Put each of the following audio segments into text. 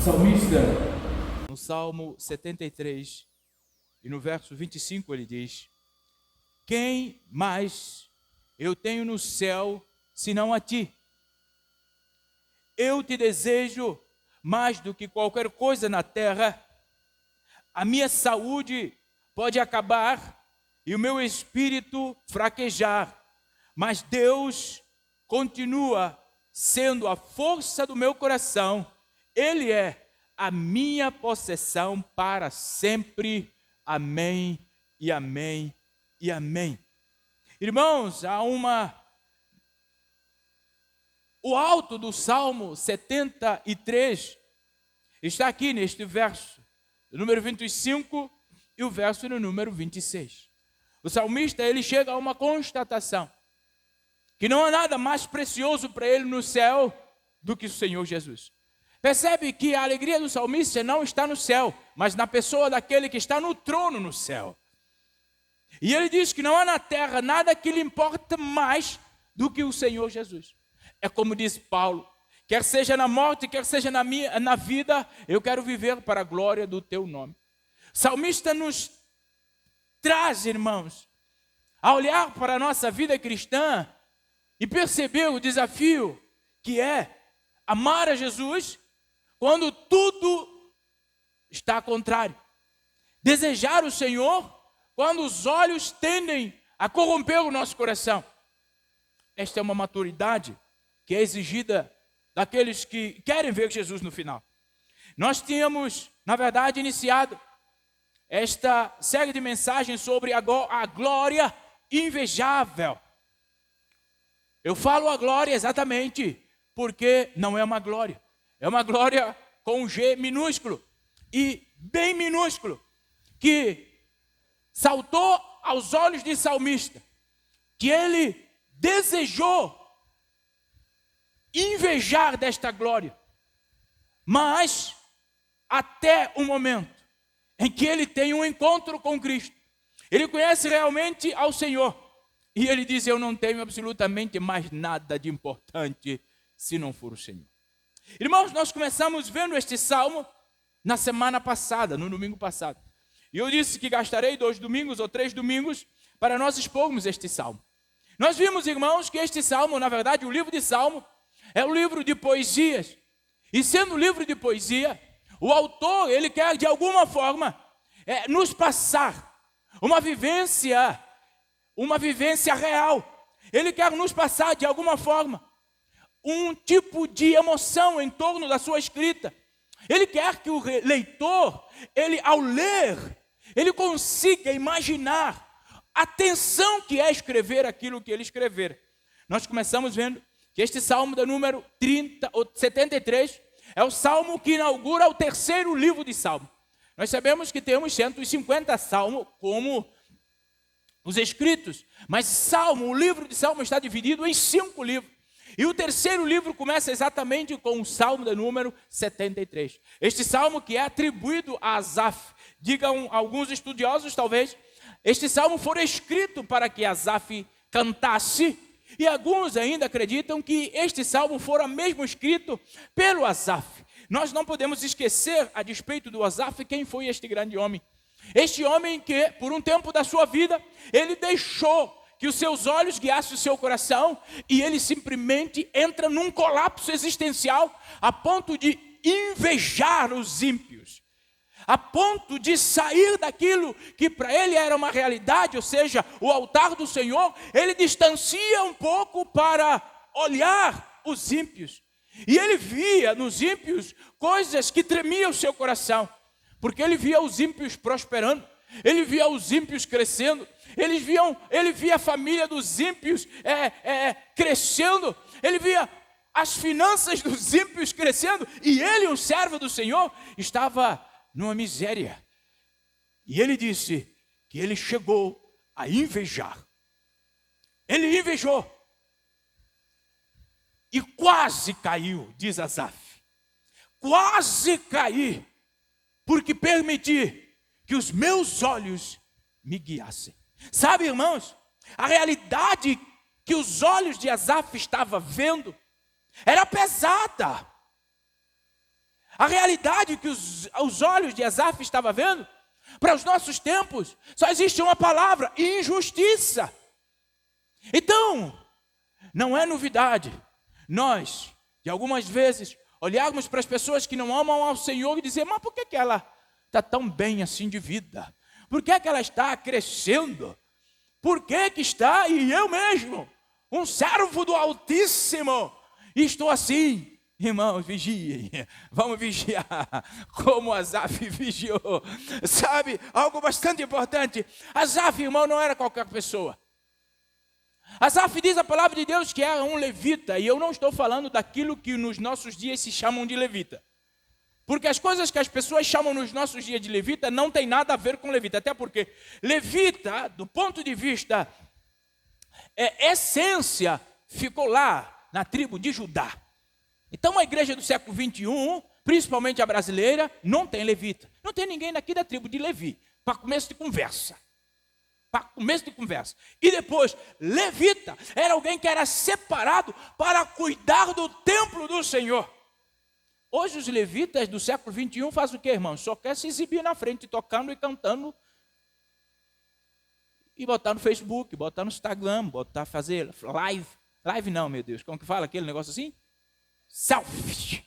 Salmista, no Salmo 73 e no verso 25 ele diz: quem mais eu tenho no céu senão a ti? Eu te desejo mais do que qualquer coisa na terra. A minha saúde pode acabar e o meu espírito fraquejar, mas Deus continua sendo a força do meu coração. Ele é a minha possessão para sempre. Amém e amém e amém. Irmãos, o alto do Salmo 73 está aqui neste verso, número 25 e o verso no número 26. O salmista, ele chega a uma constatação, que não há nada mais precioso para ele no céu do que o Senhor Jesus. Percebe que a alegria do salmista não está no céu, mas na pessoa daquele que está no trono no céu. E ele diz que não há na terra nada que lhe importa mais do que o Senhor Jesus. É como diz Paulo: quer seja na morte, quer seja na vida, eu quero viver para a glória do teu nome. O salmista nos traz, irmãos, a olhar para a nossa vida cristã e perceber o desafio que é amar a Jesus quando tudo está contrário. Desejar o Senhor quando os olhos tendem a corromper o nosso coração. Esta é uma maturidade que é exigida daqueles que querem ver Jesus no final. Nós tínhamos, na verdade, iniciado esta série de mensagens sobre a glória invejável. Eu falo a glória exatamente porque não é uma glória. É uma glória com um G minúsculo e bem minúsculo, que saltou aos olhos de salmista, que ele desejou invejar desta glória, mas até o momento em que ele tem um encontro com Cristo, ele conhece realmente ao Senhor, e ele diz: eu não tenho absolutamente mais nada de importante se não for o Senhor. Irmãos, nós começamos vendo este salmo na semana passada, no domingo passado. E eu disse que gastarei 2 domingos ou 3 domingos para nós expormos este salmo. Nós vimos, irmãos, que este salmo, na verdade, o livro de Salmo, é um livro de poesias. E sendo um livro de poesia, o autor, ele quer de alguma forma nos passar uma vivência real. Ele quer nos passar de alguma forma um tipo de emoção em torno da sua escrita. Ele quer que o leitor, ele ao ler, ele consiga imaginar a tensão que é escrever aquilo que ele escrever. Nós começamos vendo que este salmo da número 73 é o salmo que inaugura o 3º livro de Salmo. Nós sabemos que temos 150 salmos como os escritos, mas o livro de Salmo está dividido em 5 livros. E o 3º livro começa exatamente com o salmo da número 73. Este salmo que é atribuído a Asaf. Digam alguns estudiosos, talvez, este salmo foi escrito para que Asaf cantasse. E alguns ainda acreditam que este salmo fora mesmo escrito pelo Asaf. Nós não podemos esquecer, a despeito do Asaf, quem foi este grande homem. Este homem que, por um tempo da sua vida, ele deixou que os seus olhos guiassem o seu coração e ele simplesmente entra num colapso existencial a ponto de invejar os ímpios, a ponto de sair daquilo que para ele era uma realidade, ou seja, o altar do Senhor. Ele distancia um pouco para olhar os ímpios, e ele via nos ímpios coisas que tremiam o seu coração, porque ele via os ímpios prosperando, ele via os ímpios crescendo, ele via a família dos ímpios crescendo, ele via as finanças dos ímpios crescendo, e ele, um servo do Senhor, estava numa miséria. E ele disse que ele chegou a invejar. Ele invejou. E quase caiu, diz Asaf. Quase caí, porque permiti que os meus olhos me guiassem. Sabe, irmãos, a realidade que os olhos de Asaf estavam vendo era pesada. A realidade que os olhos de Asaf estavam vendo, para os nossos tempos, só existe uma palavra: injustiça. Então, não é novidade nós, de algumas vezes, olharmos para as pessoas que não amam ao Senhor e dizer: mas por que ela está tão bem assim de vida? Por que ela está crescendo? Por que está, e eu mesmo, um servo do Altíssimo, estou assim? Irmãos, vigiem, vamos vigiar como Asaf vigiou. Sabe, algo bastante importante: Asaf, irmão, não era qualquer pessoa. Asaf diz a palavra de Deus que era um levita, e eu não estou falando daquilo que nos nossos dias se chamam de levita. Porque as coisas que as pessoas chamam nos nossos dias de levita não tem nada a ver com levita, até porque levita, do ponto de vista essência, ficou lá na tribo de Judá. Então a igreja do século 21, principalmente a brasileira, não tem levita. Não tem ninguém daqui da tribo de Levi, para começo de conversa. E depois, levita era alguém que era separado para cuidar do templo do Senhor. Hoje os levitas do século 21 fazem o que, irmão? Só quer se exibir na frente, tocando e cantando. E botar no Facebook, botar no Instagram, fazer live. Live não, meu Deus, como que fala aquele negócio assim? Selfie.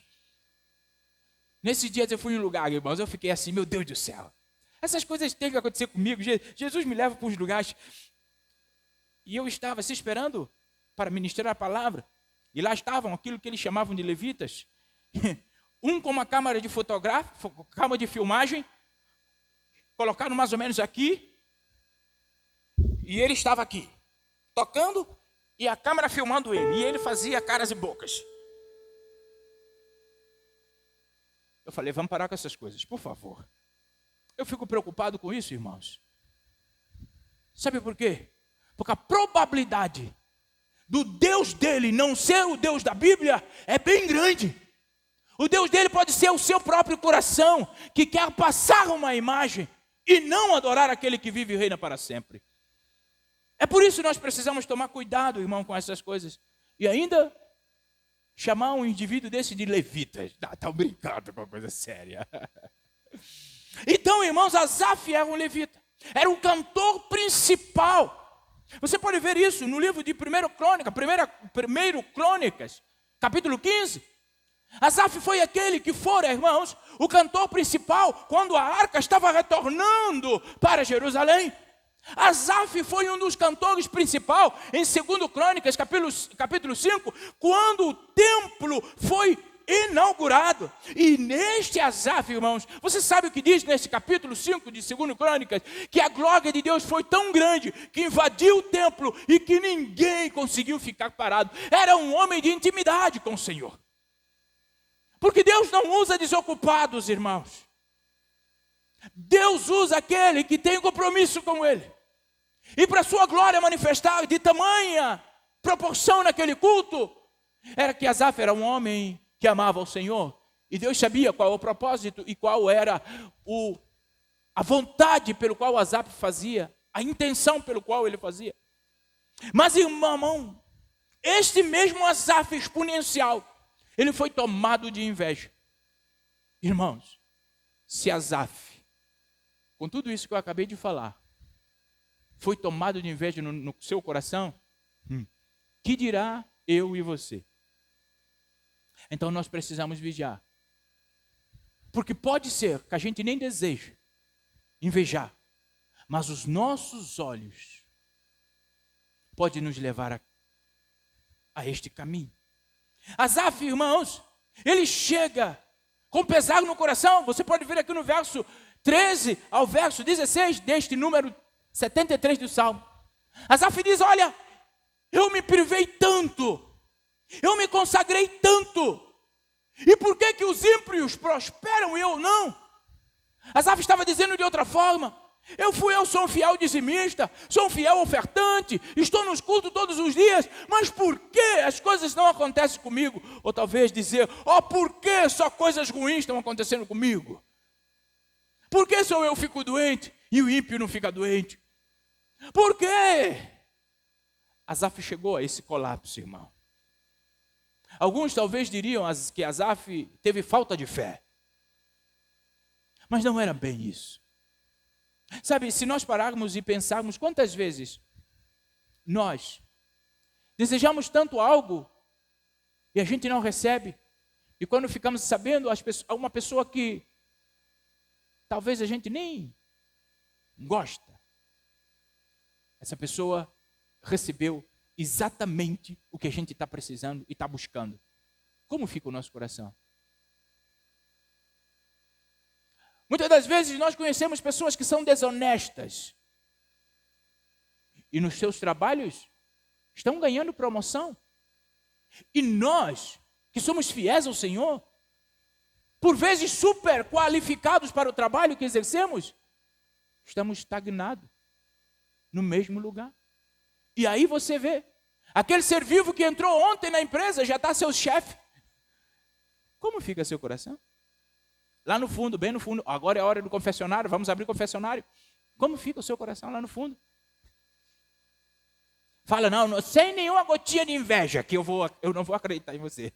Nesses dias eu fui em um lugar, irmãos, eu fiquei assim: meu Deus do céu. Essas coisas têm que acontecer comigo. Jesus me leva para uns lugares. E eu estava se esperando para ministrar a palavra. E lá estavam aquilo que eles chamavam de levitas. Um com uma câmera de câmera de filmagem. Colocaram mais ou menos aqui. E ele estava aqui, tocando, e a câmera filmando ele. E ele fazia caras e bocas. Eu falei: vamos parar com essas coisas, por favor. Eu fico preocupado com isso, irmãos. Sabe por quê? Porque a probabilidade do Deus dele não ser o Deus da Bíblia é bem grande. O Deus dele pode ser o seu próprio coração, que quer passar uma imagem e não adorar aquele que vive e reina para sempre. É por isso que nós precisamos tomar cuidado, irmão, com essas coisas. E ainda chamar um indivíduo desse de levita. Está brincando com uma coisa séria. Então, irmãos, Asaf era um levita. Era o cantor principal. Você pode ver isso no livro de 1 Crônicas, capítulo 15. Asaf foi aquele que fora, irmãos, o cantor principal quando a arca estava retornando para Jerusalém. Asaf foi um dos cantores principais em 2 Crônicas, capítulo 5, quando o templo foi inaugurado. E neste Asaf, irmãos, você sabe o que diz nesse capítulo 5 de 2 Crônicas? Que a glória de Deus foi tão grande que invadiu o templo e que ninguém conseguiu ficar parado. Era um homem de intimidade com o Senhor. Porque Deus não usa desocupados, irmãos. Deus usa aquele que tem compromisso com Ele. E para sua glória manifestar de tamanha proporção naquele culto, era que Asaf era um homem que amava o Senhor. E Deus sabia qual o propósito e qual era a vontade pelo qual Asaf fazia, a intenção pelo qual ele fazia. Mas, irmão, este mesmo Asaf exponencial, ele foi tomado de inveja. Irmãos, se Asaf, com tudo isso que eu acabei de falar, foi tomado de inveja no seu coração, que dirá eu e você? Então nós precisamos vigiar. Porque pode ser que a gente nem deseje invejar, mas os nossos olhos podem nos levar a este caminho. Asaf, irmãos, ele chega com pesar no coração. Você pode ver aqui no verso 13 ao verso 16 deste número 73 do Salmo. Asaf diz: olha, eu me privei tanto, eu me consagrei tanto, e por que os ímpios prosperam e eu não? Asaf estava dizendo de outra forma: eu sou um fiel dizimista, sou um fiel ofertante, estou nos cultos todos os dias, mas por que as coisas não acontecem comigo? Ou talvez dizer: por que só coisas ruins estão acontecendo comigo? Por que só eu fico doente e o ímpio não fica doente? Por quê? Asaf chegou a esse colapso, irmão. Alguns talvez diriam que Asaf teve falta de fé. Mas não era bem isso. Sabe, se nós pararmos e pensarmos quantas vezes nós desejamos tanto algo e a gente não recebe, e quando ficamos sabendo, uma pessoa que talvez a gente nem gosta, essa pessoa recebeu exatamente o que a gente está precisando e está buscando. Como fica o nosso coração? Muitas das vezes nós conhecemos pessoas que são desonestas e nos seus trabalhos estão ganhando promoção. E nós, que somos fiéis ao Senhor, por vezes super qualificados para o trabalho que exercemos, estamos estagnados no mesmo lugar. E aí você vê, aquele ser vivo que entrou ontem na empresa já está seu chefe. Como fica seu coração? Lá no fundo, bem no fundo, agora é a hora do confessionário, vamos abrir o confessionário. Como fica o seu coração lá no fundo? Fala, não, sem nenhuma gotinha de inveja, que eu não vou acreditar em você.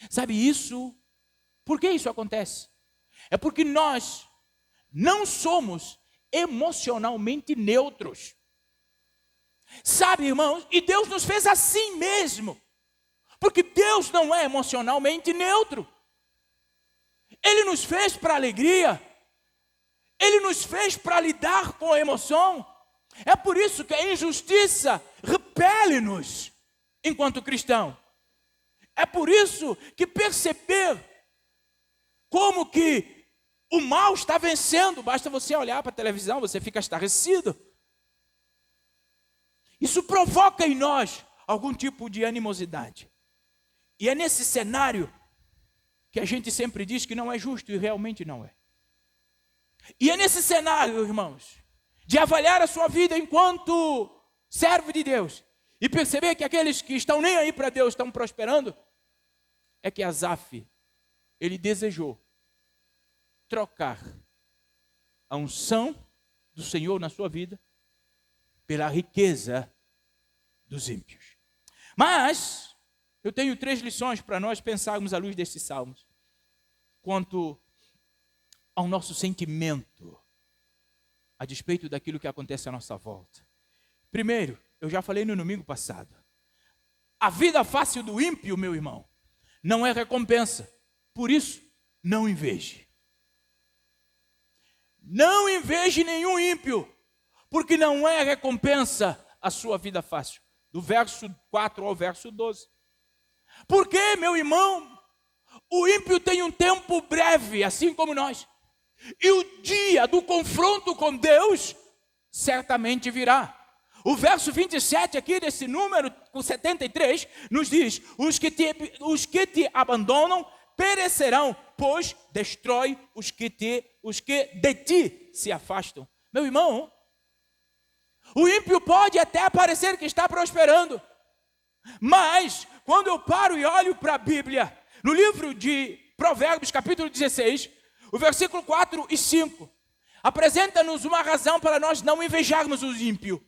Sabe isso? Por que isso acontece? É porque nós não somos emocionalmente neutros. Sabe, irmãos? E Deus nos fez assim mesmo. Porque Deus não é emocionalmente neutro. Ele nos fez para alegria. Ele nos fez para lidar com a emoção. É por isso que a injustiça repele-nos enquanto cristão. É por isso que perceber como que o mal está vencendo, basta você olhar para a televisão, você fica estarrecido. Isso provoca em nós algum tipo de animosidade. E é nesse cenário que a gente sempre diz que não é justo e realmente não é. E é nesse cenário, irmãos, de avaliar a sua vida enquanto servo de Deus e perceber que aqueles que estão nem aí para Deus estão prosperando, é que Asaf, ele desejou trocar a unção do Senhor na sua vida pela riqueza dos ímpios. Mas eu tenho 3 lições para nós pensarmos à luz destes salmos quanto ao nosso sentimento a despeito daquilo que acontece à nossa volta. Primeiro, eu já falei no domingo passado, a vida fácil do ímpio, meu irmão, não é recompensa. Por isso, não inveje. Não inveje nenhum ímpio, porque não é recompensa a sua vida fácil. Do verso 4 ao verso 12. Porque, meu irmão, o ímpio tem um tempo breve, assim como nós. E o dia do confronto com Deus certamente virá. O verso 27 aqui desse número 73 nos diz: os que te abandonam perecerão, pois destrói os que de ti se afastam. Meu irmão, o ímpio pode até parecer que está prosperando, mas quando eu paro e olho para a Bíblia, no livro de Provérbios, capítulo 16, o versículo 4 e 5, apresenta-nos uma razão para nós não invejarmos os ímpios.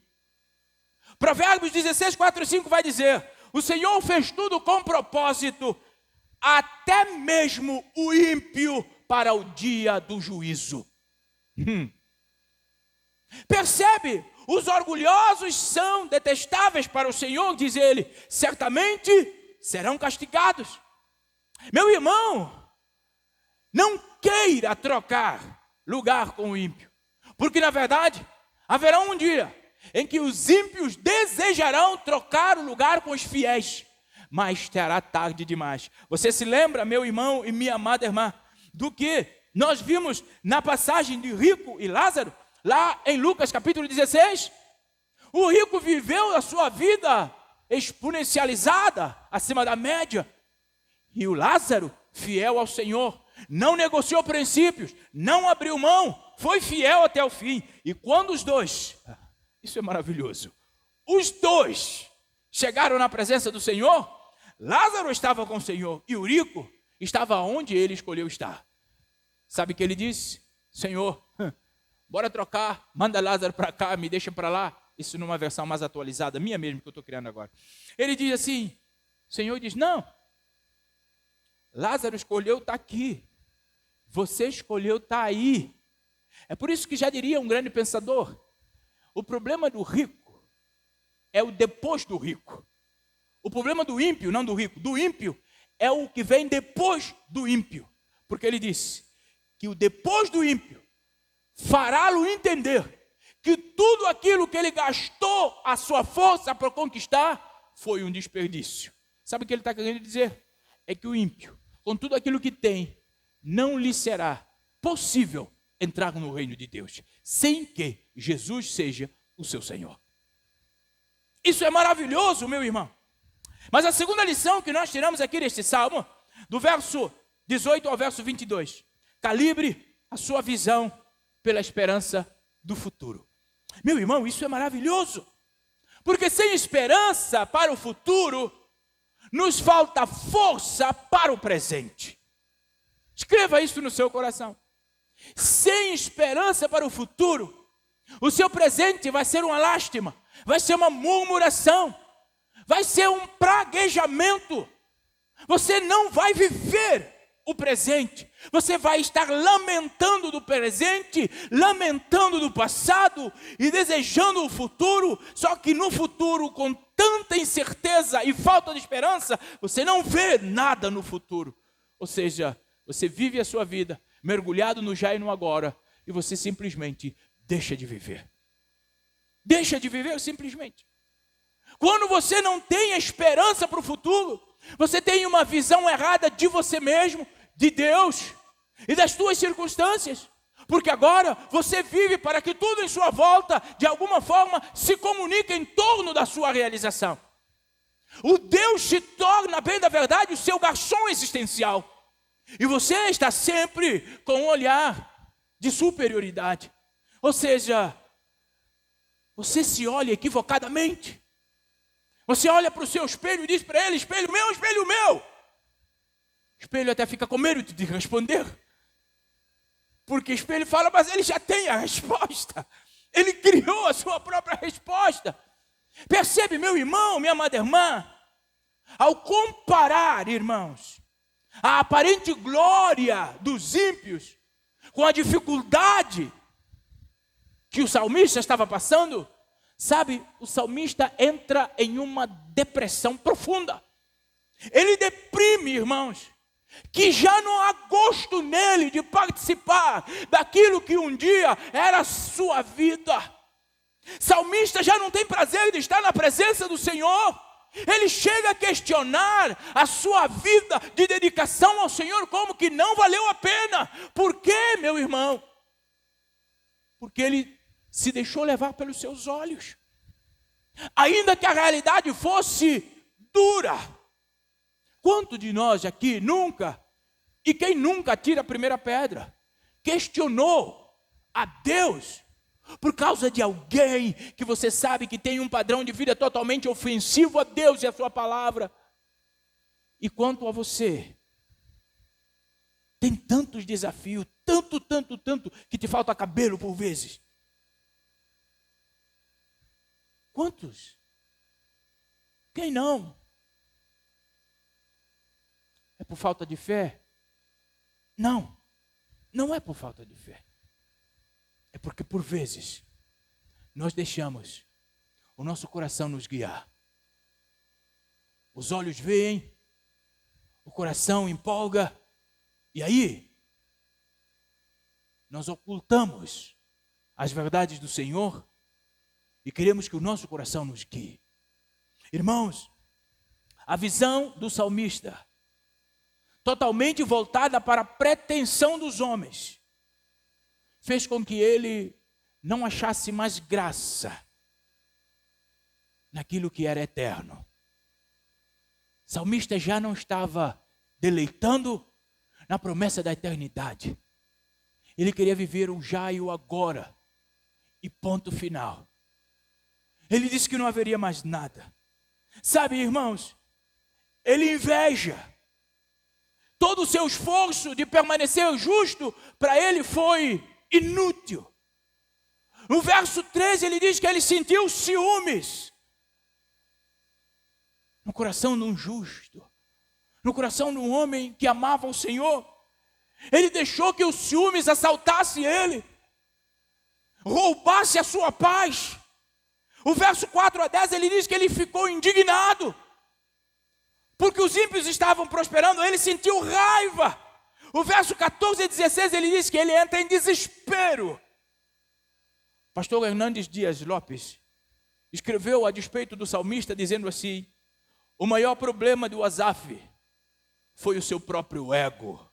Provérbios 16, 4 e 5 vai dizer: o Senhor fez tudo com propósito, até mesmo o ímpio para o dia do juízo. Percebe? Os orgulhosos são detestáveis para o Senhor, diz ele, certamente serão castigados. Meu irmão, não queira trocar lugar com o ímpio, porque na verdade haverá um dia em que os ímpios desejarão trocar o lugar com os fiéis, mas terá tarde demais. Você se lembra, meu irmão e minha amada irmã, do que nós vimos na passagem de rico e Lázaro, lá em Lucas capítulo 16? O rico viveu a sua vida exponencializada, acima da média, e o Lázaro, fiel ao Senhor, não negociou princípios, não abriu mão, foi fiel até o fim. E quando os dois, isso é maravilhoso, os dois chegaram na presença do Senhor, Lázaro estava com o Senhor e o rico estava onde ele escolheu estar. Sabe o que ele disse? Senhor, bora trocar, manda Lázaro para cá, me deixa para lá. Isso numa versão mais atualizada, minha mesmo, que eu estou criando agora. Ele diz assim, o Senhor diz, não, Lázaro escolheu estar aqui, Você escolheu estar aí. É por isso que já diria um grande pensador, o problema do rico é o depois do rico. O problema do ímpio, não do rico, do ímpio é o que vem depois do ímpio. Porque ele disse que o depois do ímpio fará-lo entender que tudo aquilo que ele gastou a sua força para conquistar foi um desperdício. Sabe o que ele está querendo dizer? É que o ímpio, com tudo aquilo que tem, não lhe será possível entrar no reino de Deus, sem que Jesus seja o seu Senhor. Isso é maravilhoso, meu irmão. Mas a segunda lição que nós tiramos aqui deste salmo, do verso 18 ao verso 22, calibre a sua visão pela esperança do futuro. Meu irmão, isso é maravilhoso, porque sem esperança para o futuro, nos falta força para o presente. Escreva isso no seu coração. Sem esperança para o futuro, o seu presente vai ser uma lástima, vai ser uma murmuração, vai ser um praguejamento. Você não vai viver o presente, você vai estar lamentando do presente, lamentando do passado e desejando o futuro, só que no futuro, com tanta incerteza e falta de esperança, você não vê nada no futuro. Ou seja, você vive a sua vida mergulhado no já e no agora, e você simplesmente deixa de viver. Deixa de viver simplesmente. Quando você não tem esperança para o futuro, você tem uma visão errada de você mesmo, de Deus e das suas circunstâncias. Porque agora você vive para que tudo em sua volta, de alguma forma, se comunique em torno da sua realização. O Deus se torna, bem da verdade, o seu garçom existencial. E você está sempre com um olhar de superioridade. Ou seja, você se olha equivocadamente. Você olha para o seu espelho e diz para ele: espelho meu, espelho meu. O espelho até fica com medo de responder. Porque o espelho fala, mas ele já tem a resposta. Ele criou a sua própria resposta. Percebe, meu irmão, minha amada irmã? Ao comparar, irmãos, a aparente glória dos ímpios com a dificuldade que o salmista estava passando, sabe, o salmista entra em uma depressão profunda. Ele deprime, irmãos, que já não há gosto nele de participar daquilo que um dia era a sua vida. Salmista já não tem prazer de estar na presença do Senhor. Ele chega a questionar a sua vida de dedicação ao Senhor, como que não valeu a pena. Por quê, meu irmão? Porque ele se deixou levar pelos seus olhos. Ainda que a realidade fosse dura. Quanto de nós aqui nunca, e quem nunca tira a primeira pedra, questionou a Deus por causa de alguém que você sabe que tem um padrão de vida totalmente ofensivo a Deus e a sua palavra? E quanto a você, tem tantos desafios, tanto, que te falta cabelo por vezes. Quantos? Quem não? É por falta de fé? Não, não é por falta de fé. É porque por vezes nós deixamos o nosso coração nos guiar. Os olhos veem, o coração empolga, e aí nós ocultamos as verdades do Senhor e queremos que o nosso coração nos guie. Irmãos, a visão do salmista, totalmente voltada para a pretensão dos homens, fez com que ele não achasse mais graça naquilo que era eterno. O salmista já não estava deleitando na promessa da eternidade. Ele queria viver o já e o agora, e ponto final. Ele disse que não haveria mais nada. Sabe, irmãos, ele inveja. Todo o seu esforço de permanecer justo, para ele foi inútil. No verso 13 ele diz que ele sentiu ciúmes no coração de um justo, no coração de um homem que amava o Senhor. Ele deixou que os ciúmes assaltasse ele, roubasse a sua paz. O verso 4 a 10, ele diz que ele ficou indignado, porque os ímpios estavam prosperando, ele sentiu raiva. O verso 14 e 16, ele diz que ele entra em desespero. Pastor Hernandes Dias Lopes escreveu a despeito do salmista, dizendo assim: o maior problema do Asaf foi o seu próprio ego.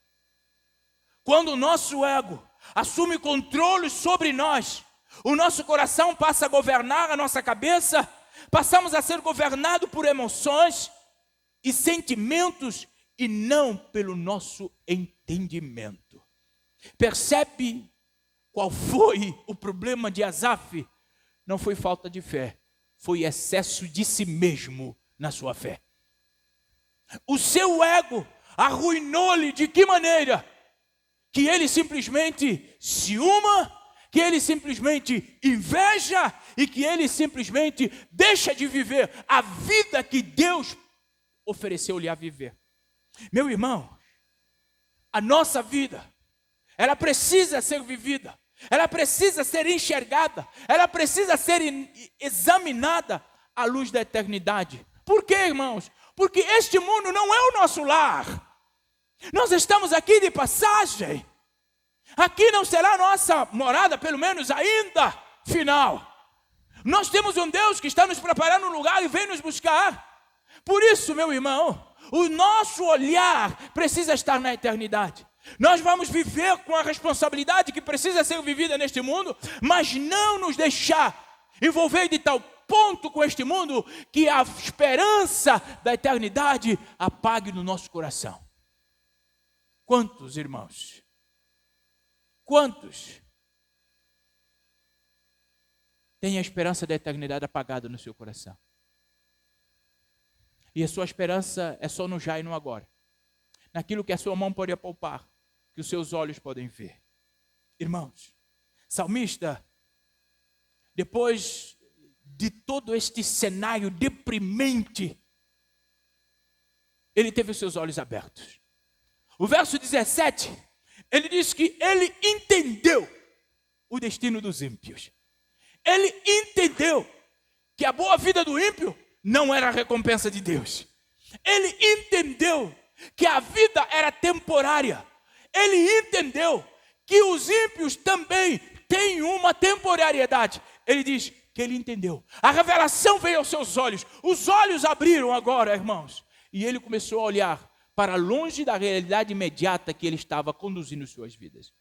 Quando o nosso ego assume controle sobre nós, o nosso coração passa a governar a nossa cabeça, passamos a ser governados por emoções e sentimentos e não pelo nosso entendimento. Percebe qual foi o problema de Asaf? Não foi falta de fé, foi excesso de si mesmo na sua fé. O seu ego arruinou-lhe de que maneira? Que ele simplesmente ciúma, que ele simplesmente inveja e que ele simplesmente deixa de viver a vida que Deus ofereceu-lhe a viver. Meu irmão, a nossa vida, ela precisa ser vivida, ela precisa ser enxergada, ela precisa ser examinada à luz da eternidade. Por quê, irmãos? Porque este mundo não é o nosso lar. Nós estamos aqui de passagem. Aqui não será a nossa morada, pelo menos ainda, final. Nós temos um Deus que está nos preparando um lugar e vem nos buscar. Por isso, meu irmão, o nosso olhar precisa estar na eternidade. Nós vamos viver com a responsabilidade que precisa ser vivida neste mundo, mas não nos deixar envolver de tal ponto com este mundo que a esperança da eternidade apague no nosso coração. Quantos irmãos? Quantos têm a esperança da eternidade apagada no seu coração? E a sua esperança é só no já e no agora. Naquilo que a sua mão pode apalpar, que os seus olhos podem ver. Irmãos, salmista, depois de todo este cenário deprimente, ele teve os seus olhos abertos. O verso 17, ele diz que ele entendeu o destino dos ímpios. Ele entendeu que a boa vida do ímpio não era a recompensa de Deus. Ele entendeu que a vida era temporária. Ele entendeu que os ímpios também têm uma temporariedade. Ele diz que ele entendeu. A revelação veio aos seus olhos. Os olhos abriram agora, irmãos. E ele começou a olhar para longe da realidade imediata que ele estava conduzindo suas vidas.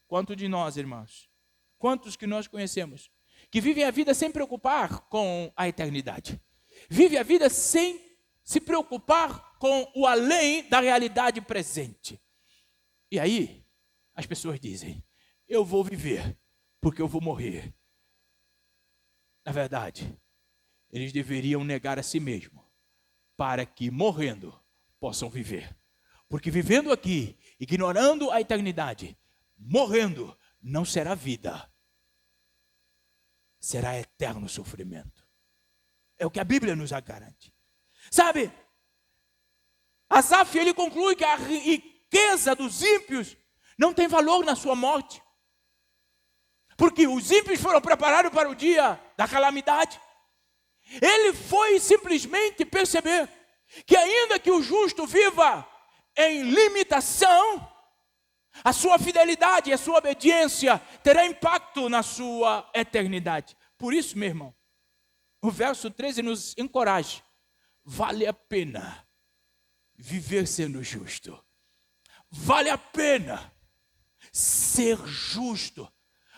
Quantos de nós, irmãos, quantos que nós conhecemos, que vivem a vida sem preocupar com a eternidade? Vive a vida sem se preocupar com o além da realidade presente. E aí, as pessoas dizem, eu vou viver porque eu vou morrer. Na verdade, eles deveriam negar a si mesmo, para que morrendo possam viver. Porque vivendo aqui, ignorando a eternidade, morrendo, não será vida, será eterno sofrimento. É o que a Bíblia nos garante. Sabe, Asaf, ele conclui que a riqueza dos ímpios não tem valor na sua morte. Porque os ímpios foram preparados para o dia da calamidade. Ele foi simplesmente perceber que ainda que o justo viva em limitação, a sua fidelidade e a sua obediência terá impacto na sua eternidade. Por isso, meu irmão, o verso 13 nos encoraja. Vale a pena viver sendo justo. Vale a pena ser justo.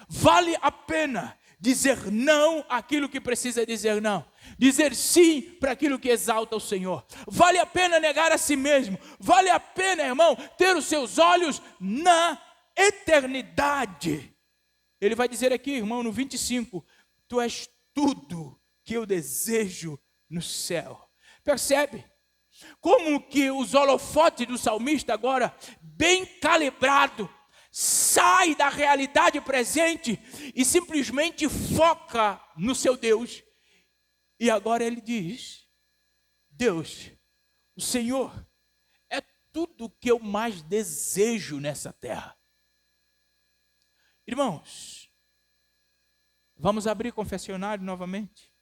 Vale a pena dizer não àquilo que precisa dizer não. Dizer sim para aquilo que exalta o Senhor. Vale a pena negar a si mesmo. Vale a pena, irmão, ter os seus olhos na eternidade. Ele vai dizer aqui, irmão, no 25, tu és tudo que eu desejo no céu. Percebe? Como que os holofotes do salmista agora, bem calibrado, sai da realidade presente e simplesmente foca no seu Deus. E agora ele diz, Deus, o Senhor, é tudo que eu mais desejo nessa terra. Irmãos, vamos abrir confessionário novamente.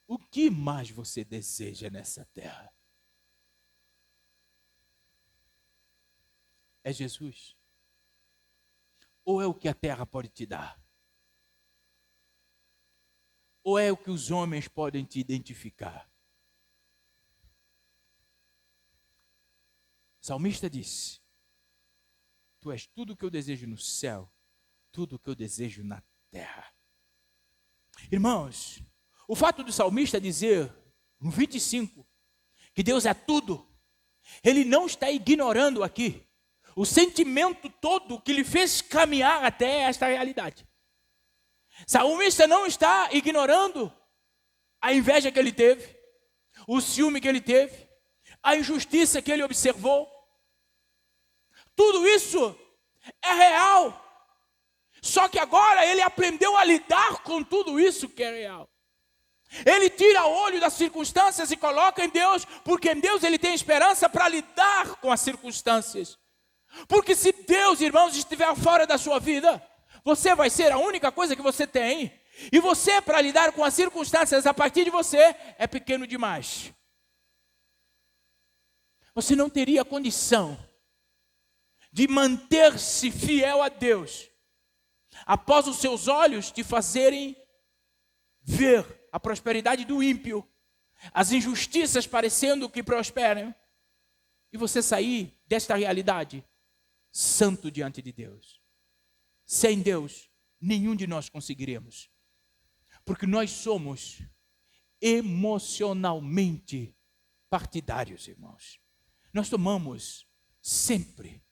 O que mais você deseja nessa terra? É Jesus? Ou é o que a terra pode te dar? Ou é o que os homens podem te identificar? O salmista disse: Tu és tudo o que eu desejo no céu, tudo o que eu desejo na terra. Irmãos, o fato do salmista dizer, no 25, que Deus é tudo, ele não está ignorando aqui o sentimento todo que lhe fez caminhar até esta realidade. O salmista não está ignorando a inveja que ele teve, o ciúme que ele teve, a injustiça que ele observou. Tudo isso é real. Só que agora ele aprendeu a lidar com tudo isso que é real. Ele tira o olho das circunstâncias e coloca em Deus, porque em Deus ele tem esperança para lidar com as circunstâncias. Porque se Deus, irmãos, estiver fora da sua vida, você vai ser a única coisa que você tem. E você, para lidar com as circunstâncias a partir de você, é pequeno demais. Você não teria condição de manter-se fiel a Deus após os seus olhos te fazerem ver a prosperidade do ímpio, as injustiças parecendo que prosperam, e você sair desta realidade santo diante de Deus. Sem Deus, nenhum de nós conseguiremos, porque nós somos emocionalmente partidários, irmãos. Nós tomamos sempre,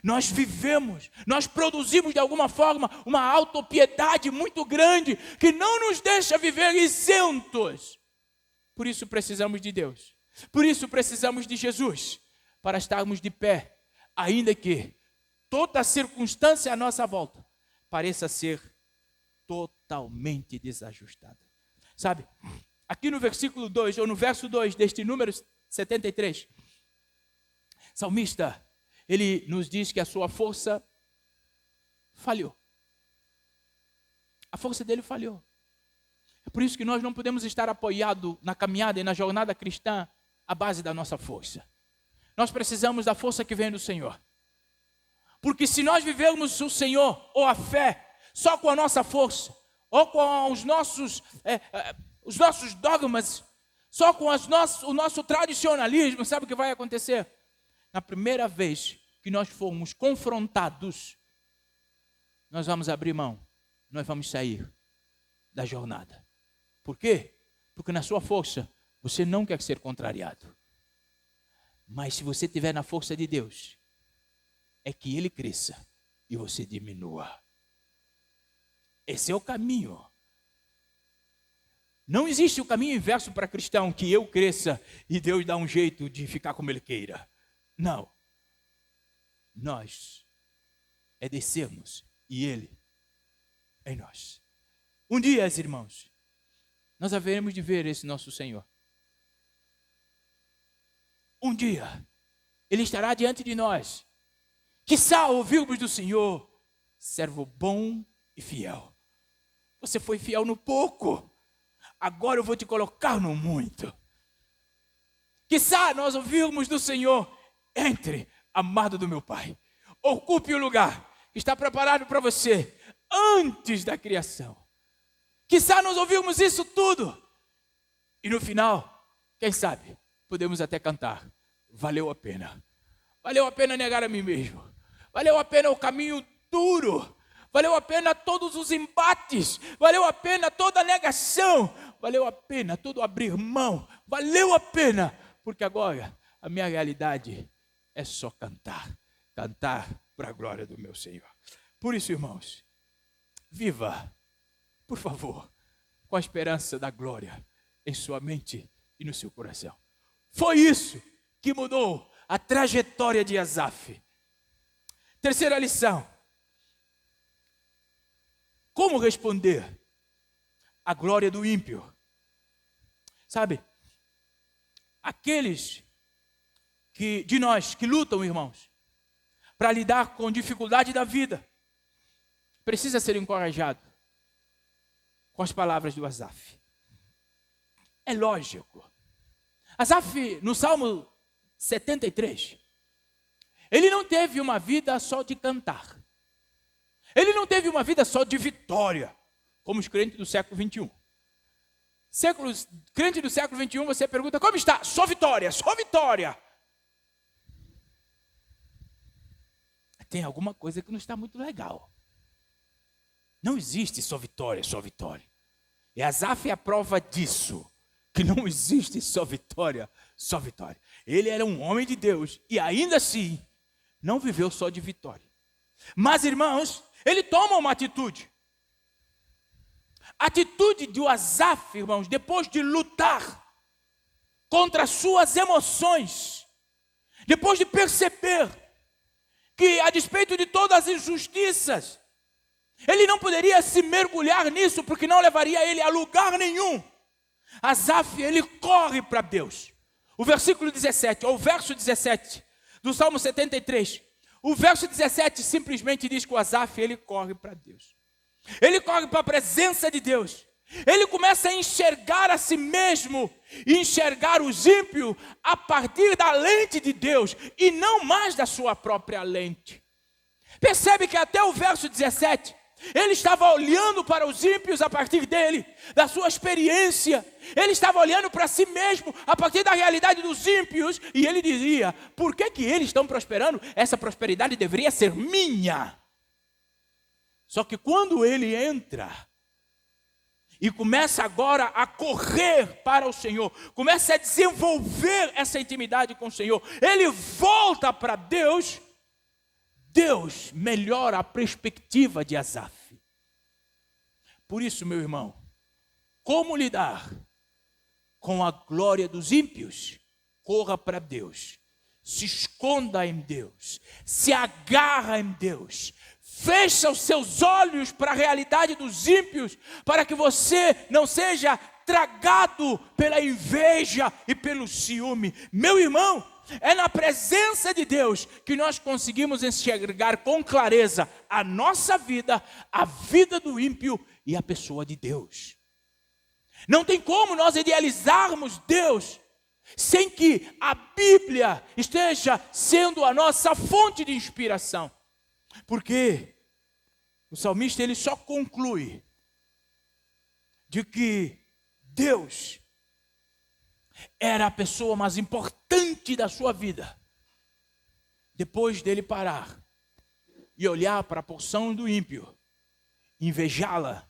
nós vivemos, nós produzimos de alguma forma uma autopiedade muito grande que não nos deixa viver isentos. Por isso precisamos de Deus, por isso precisamos de Jesus, para estarmos de pé, ainda que toda circunstância à nossa volta pareça ser totalmente desajustada. Sabe, aqui no versículo 2, ou no verso 2 deste número 73, salmista, ele nos diz que a sua força falhou. A força dele falhou. É por isso que nós não podemos estar apoiados na caminhada e na jornada cristã à base da nossa força. Nós precisamos da força que vem do Senhor. Porque se nós vivermos o Senhor ou a fé só com a nossa força, ou com os nossos dogmas, só com o nosso tradicionalismo, sabe o que vai acontecer? Na primeira vez que nós formos confrontados, nós vamos abrir mão, nós vamos sair da jornada. Por quê? Porque na sua força, você não quer ser contrariado. Mas se você estiver na força de Deus, é que Ele cresça e você diminua. Esse é o caminho. Não existe o caminho inverso para cristão, que eu cresça e Deus dá um jeito de ficar como Ele queira. Não. Nós é descermos e Ele em nós. Um dia, irmãos, nós haveremos de ver esse nosso Senhor. Um dia, Ele estará diante de nós. Quiçá ouvirmos do Senhor, servo bom e fiel. Você foi fiel no pouco, agora eu vou te colocar no muito. Quiçá nós ouvirmos do Senhor, entre, amado do meu Pai, ocupe o lugar que está preparado para você antes da criação. Quiçá nós ouvirmos isso tudo e no final, quem sabe, podemos até cantar: valeu a pena. Valeu a pena negar a mim mesmo. Valeu a pena o caminho duro. Valeu a pena todos os embates. Valeu a pena toda a negação. Valeu a pena todo abrir mão. Valeu a pena, porque agora a minha realidade é só cantar. Cantar para a glória do meu Senhor. Por isso, irmãos, viva, por favor, com a esperança da glória em sua mente e no seu coração. Foi isso que mudou a trajetória de Asaf. Terceira lição: como responder à glória do ímpio? Sabe, aqueles de nós que lutam, irmãos, para lidar com dificuldade da vida, precisa ser encorajado com as palavras do Asaf. É lógico. Asaf, no Salmo 73, ele não teve uma vida só de cantar. Ele não teve uma vida só de vitória, como os crentes do século 21. Crente do século 21, você pergunta, como está? Só vitória, só vitória. Tem alguma coisa que não está muito legal. Não existe só vitória, só vitória. E Asaf é a prova disso, que não existe só vitória, só vitória. Ele era um homem de Deus e ainda assim não viveu só de vitória. Mas, irmãos, ele toma uma atitude. A atitude de Asaf, irmãos, depois de lutar contra suas emoções, depois de perceber que, a despeito de todas as injustiças, ele não poderia se mergulhar nisso, porque não levaria ele a lugar nenhum. Asaf, ele corre para Deus. O versículo 17, ou o verso 17 do Salmo 73, o verso 17 simplesmente diz que o Asaf, ele corre para Deus. Ele corre para a presença de Deus. Ele começa a enxergar a si mesmo, e enxergar os ímpios a partir da lente de Deus, e não mais da sua própria lente. Percebe que até o verso 17, ele estava olhando para os ímpios a partir dele, da sua experiência. Ele estava olhando para si mesmo a partir da realidade dos ímpios, e ele dizia, por que eles estão prosperando? Essa prosperidade deveria ser minha. Só que quando ele entra e começa agora a correr para o Senhor, começa a desenvolver essa intimidade com o Senhor, ele volta para Deus, Deus melhora a perspectiva de Asaf. Por isso, meu irmão, como lidar com a glória dos ímpios? Corra para Deus, se esconda em Deus, se agarra em Deus, fecha os seus olhos para a realidade dos ímpios, para que você não seja tragado pela inveja e pelo ciúme. Meu irmão, é na presença de Deus que nós conseguimos enxergar com clareza a nossa vida, a vida do ímpio e a pessoa de Deus. Não tem como nós idealizarmos Deus sem que a Bíblia esteja sendo a nossa fonte de inspiração. Porque o salmista, ele só conclui de que Deus era a pessoa mais importante da sua vida, depois dele parar e olhar para a porção do ímpio, invejá-la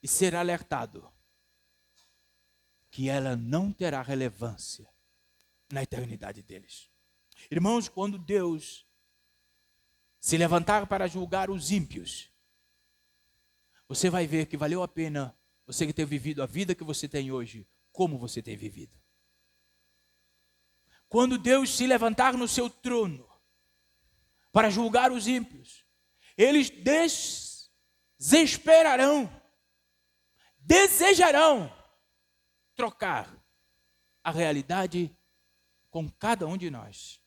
e ser alertado que ela não terá relevância na eternidade deles. Irmãos, quando Deus se levantar para julgar os ímpios, você vai ver que valeu a pena você ter vivido a vida que você tem hoje, como você tem vivido. Quando Deus se levantar no seu trono para julgar os ímpios, eles desejarão trocar a realidade com cada um de nós.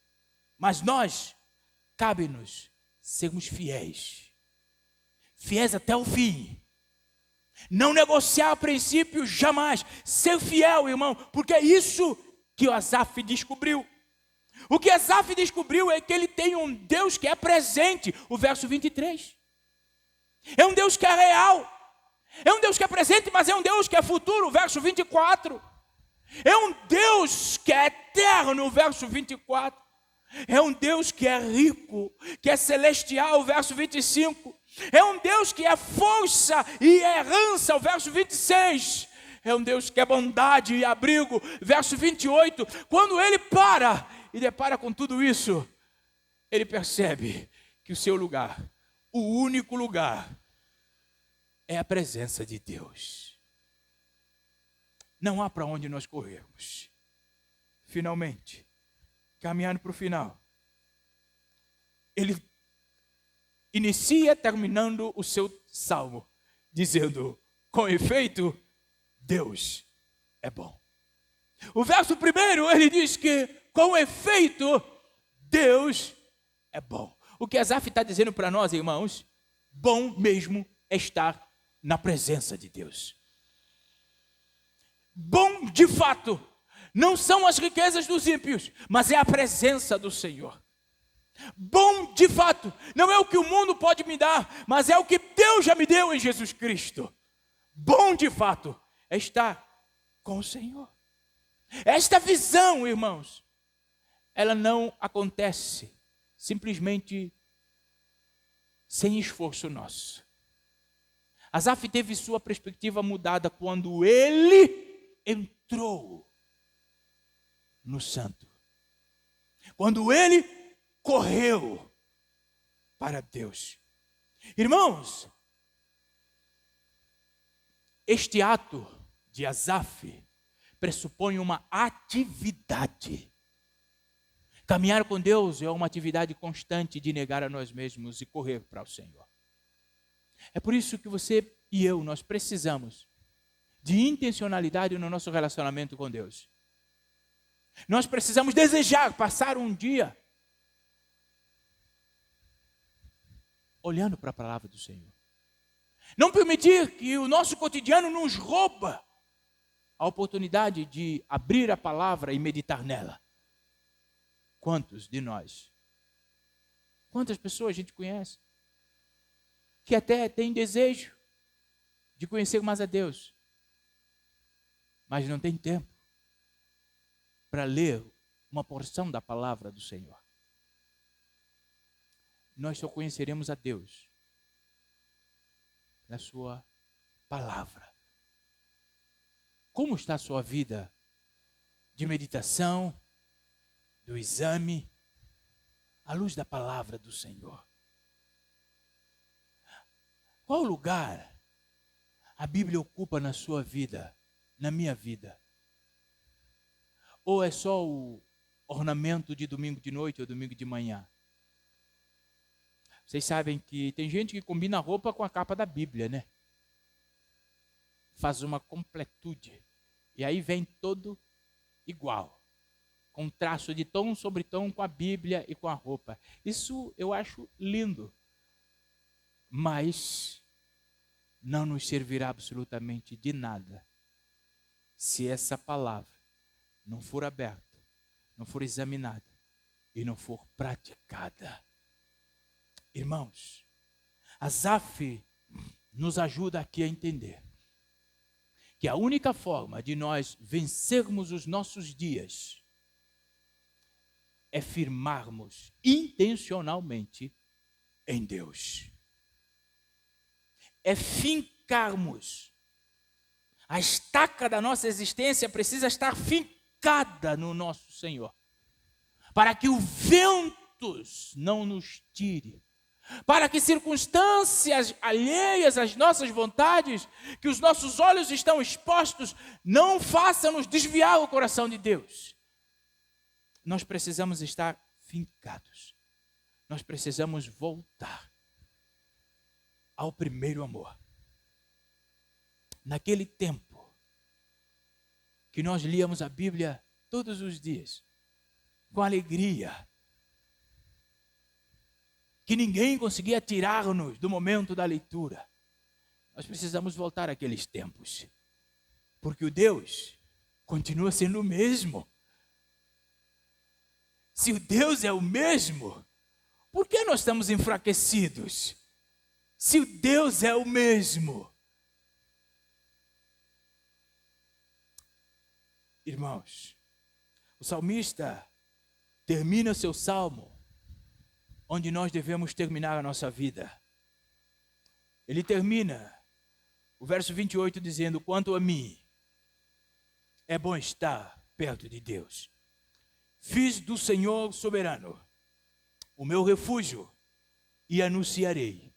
Mas nós, cabe-nos sermos fiéis até o fim. Não negociar princípios jamais. Ser fiel, irmão, porque é isso que o Asaf descobriu. O que Asaf descobriu é que ele tem um Deus que é presente. O verso 23. É um Deus que é real. É um Deus que é presente, mas é um Deus que é futuro. O verso 24. É um Deus que é eterno. O verso 24. É um Deus que é rico, que é celestial. O verso 25. É um Deus que é força e herança, o verso 26. É um Deus que é bondade e abrigo, verso 28. Quando ele para e depara com tudo isso, ele percebe que o seu lugar, o único lugar, é a presença de Deus. Não há para onde nós corrermos. Finalmente, caminhando para o final, ele inicia terminando o seu salmo, dizendo, com efeito, Deus é bom. O verso primeiro, ele diz que Com efeito, Deus é bom. O que Asaf está dizendo para nós, irmãos, bom mesmo é estar na presença de Deus. Bom, de fato, não são as riquezas dos ímpios, mas é a presença do Senhor. Bom, de fato, não é o que o mundo pode me dar, mas é o que Deus já me deu em Jesus Cristo. Bom, de fato, é estar com o Senhor. Esta visão, irmãos, ela não acontece simplesmente sem esforço nosso. Asaf teve sua perspectiva mudada quando ele entrou no santo. Quando ele correu para Deus. Irmãos, este ato de Asaf pressupõe uma atividade. Caminhar com Deus é uma atividade constante de negar a nós mesmos e correr para o Senhor. É por isso que você e eu, nós precisamos de intencionalidade no nosso relacionamento com Deus. Nós precisamos desejar passar um dia olhando para a palavra do Senhor. Não permitir que o nosso cotidiano nos rouba a oportunidade de abrir a palavra e meditar nela. Quantos de nós, quantas pessoas a gente conhece que até tem desejo de conhecer mais a Deus, mas não tem tempo para ler uma porção da palavra do Senhor. Nós só conheceremos a Deus na sua palavra. Como está a sua vida de meditação, do exame, à luz da palavra do Senhor? Qual lugar a Bíblia ocupa na sua vida, na minha vida? Ou é só o ornamento de domingo de noite ou domingo de manhã? Vocês sabem que tem gente que combina a roupa com a capa da Bíblia, né? Faz uma completude. E aí vem todo igual. Com traço de tom sobre tom com a Bíblia e com a roupa. Isso eu acho lindo. Mas não nos servirá absolutamente de nada se essa palavra não for aberta, não for examinada e não for praticada. Irmãos, Asaf nos ajuda aqui a entender que a única forma de nós vencermos os nossos dias é firmarmos intencionalmente em Deus. É fincarmos. A estaca da nossa existência precisa estar fincada no nosso Senhor, para que o ventos não nos tire, para que circunstâncias alheias às nossas vontades, que os nossos olhos estão expostos, não façam nos desviar o coração de Deus. Nós precisamos estar fincados. Nós precisamos voltar ao primeiro amor. Naquele tempo que nós líamos a Bíblia todos os dias, com alegria, que ninguém conseguia tirar-nos do momento da leitura. Nós precisamos voltar àqueles tempos, porque o Deus continua sendo o mesmo. Se o Deus é o mesmo, por que nós estamos enfraquecidos? Se o Deus é o mesmo. Irmãos, o salmista termina seu salmo onde nós devemos terminar a nossa vida. Ele termina o verso 28 dizendo: quanto a mim, é bom estar perto de Deus. Fiz do Senhor soberano o meu refúgio e anunciarei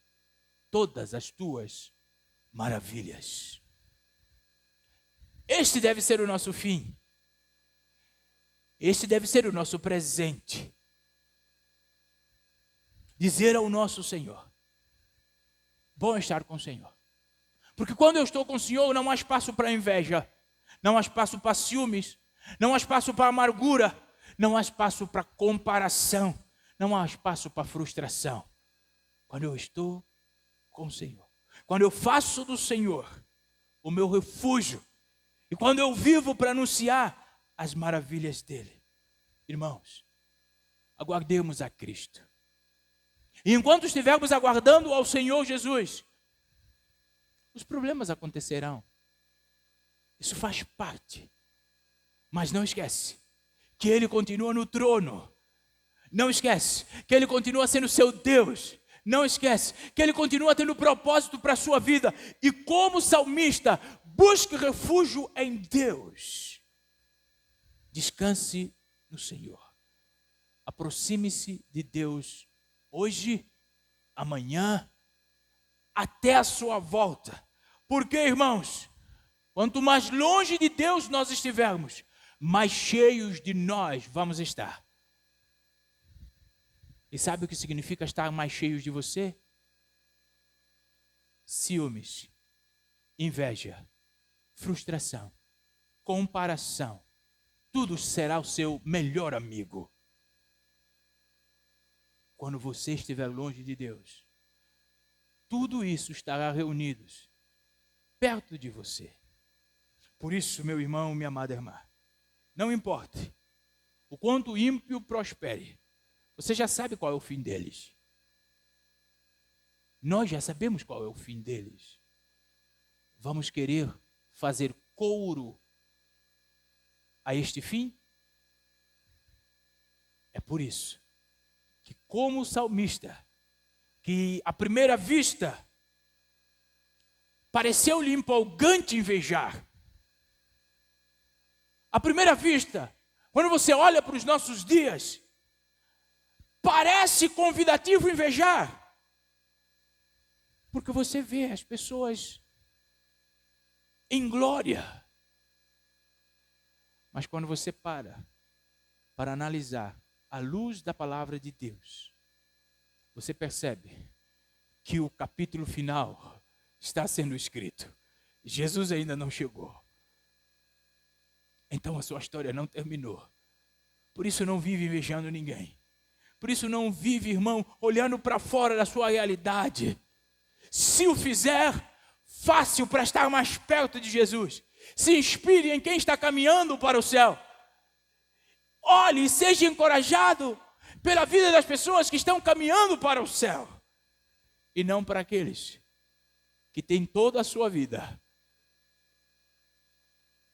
todas as tuas maravilhas. Este deve ser o nosso fim. Este deve ser o nosso presente. Dizer ao nosso Senhor: bom estar com o Senhor. Porque quando eu estou com o Senhor, não há espaço para inveja, não há espaço para ciúmes, não há espaço para amargura, não há espaço para comparação, não há espaço para frustração. Quando eu estou com o Senhor, quando eu faço do Senhor o meu refúgio, e quando eu vivo para anunciar as maravilhas dele. Irmãos, aguardemos a Cristo. E enquanto estivermos aguardando ao Senhor Jesus, os problemas acontecerão. Isso faz parte. Mas não esquece que Ele continua no trono. Não esquece que Ele continua sendo seu Deus. Não esquece que Ele continua tendo propósito para a sua vida. E como salmista, busque refúgio em Deus. Descanse no Senhor. Aproxime-se de Deus hoje, amanhã, até a sua volta. Porque, irmãos, quanto mais longe de Deus nós estivermos, mais cheios de nós vamos estar. E sabe o que significa estar mais cheios de você? Ciúmes, inveja, frustração, comparação. Tudo será o seu melhor amigo. Quando você estiver longe de Deus, tudo isso estará reunidos perto de você. Por isso, meu irmão, minha amada irmã, não importa o quanto o ímpio prospere, você já sabe qual é o fim deles. Nós já sabemos qual é o fim deles. Vamos querer fazer couro a este fim? É por isso que, como salmista, que à primeira vista pareceu-lhe empolgante invejar. À primeira vista, quando você olha para os nossos dias, parece convidativo invejar. Porque você vê as pessoas em glória. Mas quando você para analisar à luz da palavra de Deus, você percebe que o capítulo final está sendo escrito. Jesus ainda não chegou. Então a sua história não terminou. Por isso não vive invejando ninguém. Por isso não vive, irmão, olhando para fora da sua realidade. Se o fizer, fácil para estar mais perto de Jesus. Se inspire em quem está caminhando para o céu. Olhe e seja encorajado pela vida das pessoas que estão caminhando para o céu. E não para aqueles que têm toda a sua vida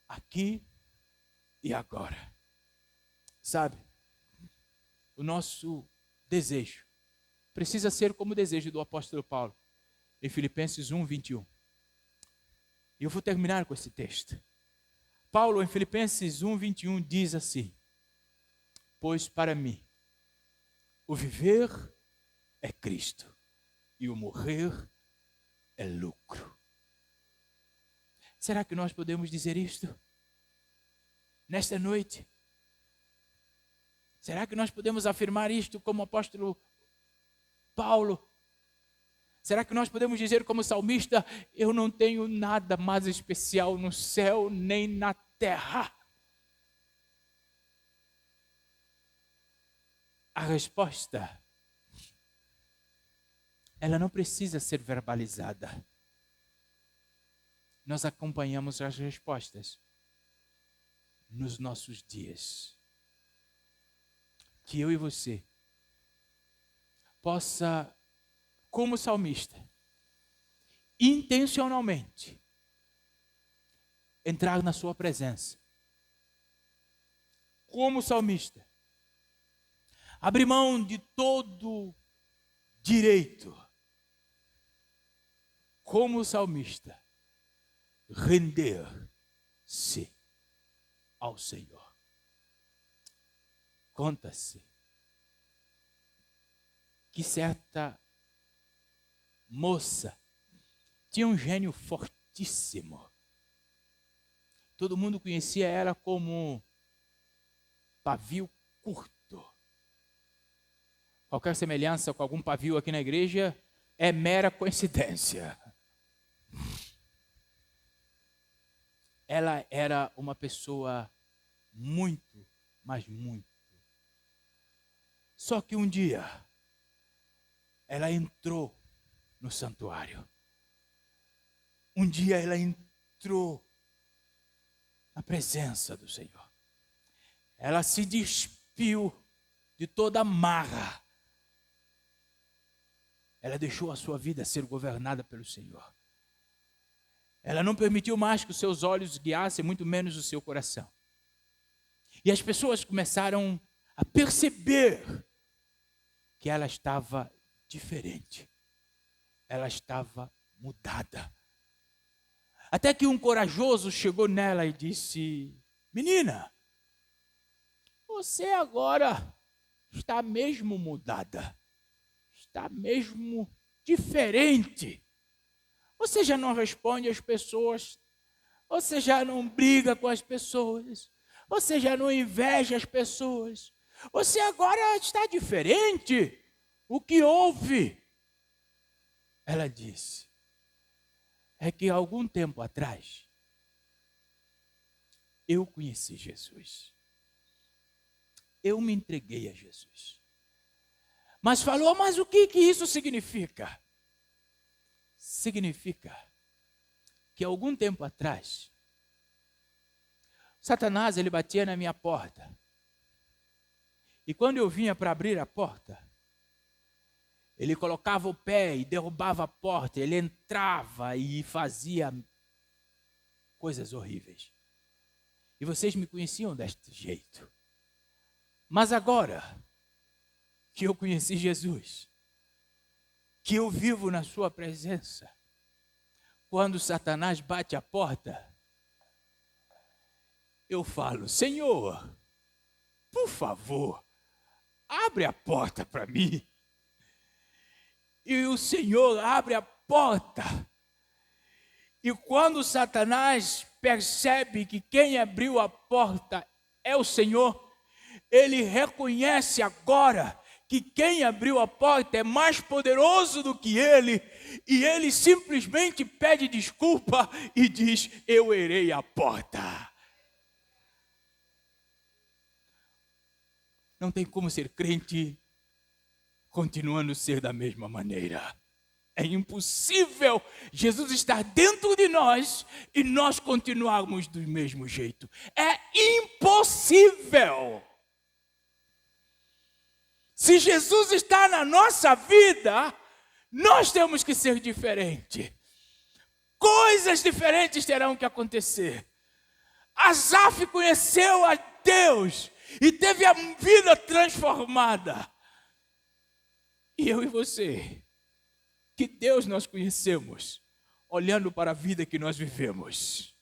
aqui e agora. Sabe, o nosso desejo precisa ser como o desejo do apóstolo Paulo, em Filipenses 1, 21. E eu vou terminar com esse texto. Paulo, em Filipenses 1, 21, diz assim: pois para mim, o viver é Cristo, e o morrer é lucro. Será que nós podemos dizer isto nesta noite? Será que nós podemos afirmar isto como o apóstolo Paulo? Será que nós podemos dizer como salmista: eu não tenho nada mais especial no céu nem na terra? A resposta, ela não precisa ser verbalizada. Nós acompanhamos as respostas nos nossos dias. Que eu e você possa, como salmista, intencionalmente entrar na sua presença. Como salmista, abrir mão de todo direito. Como salmista, render-se ao Senhor. Conta-se que certa moça tinha um gênio fortíssimo. Todo mundo conhecia ela como pavio curto. Qualquer semelhança com algum pavio aqui na igreja é mera coincidência. Ela era uma pessoa muito, mas muito Só que um dia, ela entrou no santuário. Um dia ela entrou na presença do Senhor. Ela se despiu de toda a marra. Ela deixou a sua vida ser governada pelo Senhor. Ela não permitiu mais que os seus olhos guiassem, muito menos o seu coração. E as pessoas começaram a perceber que ela estava diferente. Ela estava mudada. Até que um corajoso chegou nela e disse: menina, você agora está mesmo mudada. Está mesmo diferente. Você já não responde às pessoas. Você já não briga com as pessoas. Você já não inveja as pessoas. Você agora está diferente. O que houve? Ela disse: é que há algum tempo atrás, eu conheci Jesus. Eu me entreguei a Jesus. Mas falou, mas o que isso significa? Significa que algum tempo atrás, Satanás, ele batia na minha porta. E quando eu vinha para abrir a porta, ele colocava o pé e derrubava a porta. Ele entrava e fazia coisas horríveis. E vocês me conheciam deste jeito. Mas agora que eu conheci Jesus, que eu vivo na sua presença, quando Satanás bate a porta, eu falo: Senhor, por favor, abre a porta para mim. E o Senhor abre a porta. E quando Satanás percebe que quem abriu a porta é o Senhor, ele reconhece agora que quem abriu a porta é mais poderoso do que ele, e ele simplesmente pede desculpa e diz: eu errei a porta. Não tem como ser crente continuando a ser da mesma maneira. É impossível Jesus estar dentro de nós e nós continuarmos do mesmo jeito. É impossível. Se Jesus está na nossa vida, nós temos que ser diferentes. Coisas diferentes terão que acontecer. Asaf conheceu a Deus e teve a vida transformada. E eu e você, que Deus nós conhecemos, olhando para a vida que nós vivemos.